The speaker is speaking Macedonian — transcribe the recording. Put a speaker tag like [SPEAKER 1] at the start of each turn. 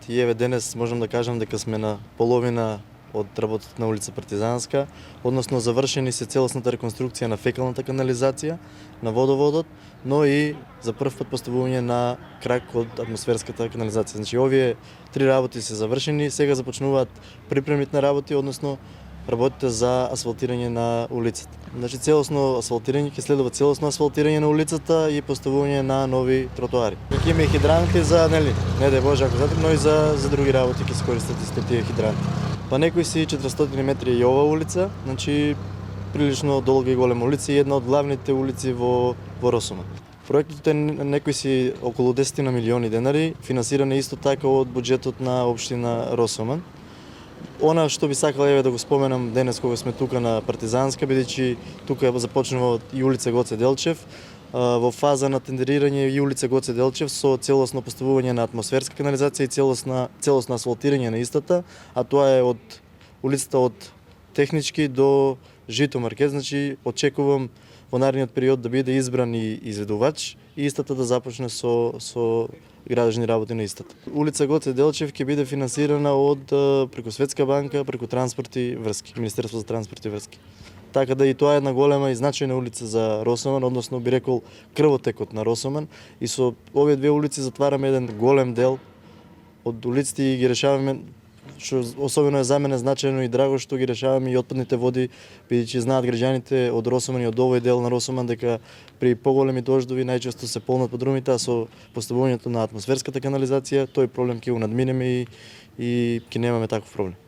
[SPEAKER 1] и еве денес можам да кажам дека сме на половина од работата на улица Партизанска, односно завршени се целосната реконструкција на фекалната канализација, на водоводот, но и за прв пат поставување на крак од атмосферската канализација. Значи овие три работи се завршени, сега започнуваат припремните работи, односно работите за асфалтирање на улицата. Значи целосно асфалтирање, ќе следува целосно асфалтирање на улицата и поставување на нови тротоари. Ќе има и хидранти за, не дај Боже ако затре, но и за други работи ќе се користат исто тие хидранти. Па некои си 400 метри и ова улица, значи прилично долга и голема улица и една од главните улици во Росоман. Проектот е некои си околу 10 на милиони денари, финансиран е исто така од буџетот на општина Росоман. Она што би сакал еве да го споменам денес кога сме тука на Партизанска, бидејќи тука започнува и улица Гоце Делчев, во фаза на тендерирање и улица Гоце Делчев со целосно поставување на атмосферска канализација и целосно асфалтирање на истата, а тоа е од улицата од Технички до Жито Маркет, значи очекувам во наредниот период да биде избран и изведувач и истата да започне со градежни работи на истата. Улица Гоце Делчев ќе биде финансирана од преку Светска банка, преку транспорт и врски, Министерство за транспорт и врски. Така да и тоа е една голема и значајна улица за Росоман, односно би рекол крвотекот на Росоман, и со овие две улици затвараме еден голем дел од улиците и ги решаваме, што особено е за мене значајно и драго што ги решаваме и отпадните води, бидејќи знаат граѓаните од Росоман и од овој дел на Росоман дека при поголеми дождови најчесто се полнат подрумите, а со поставувањето на атмосферската канализација тој проблем ќе го надминеме и ќе немаме таков проблем.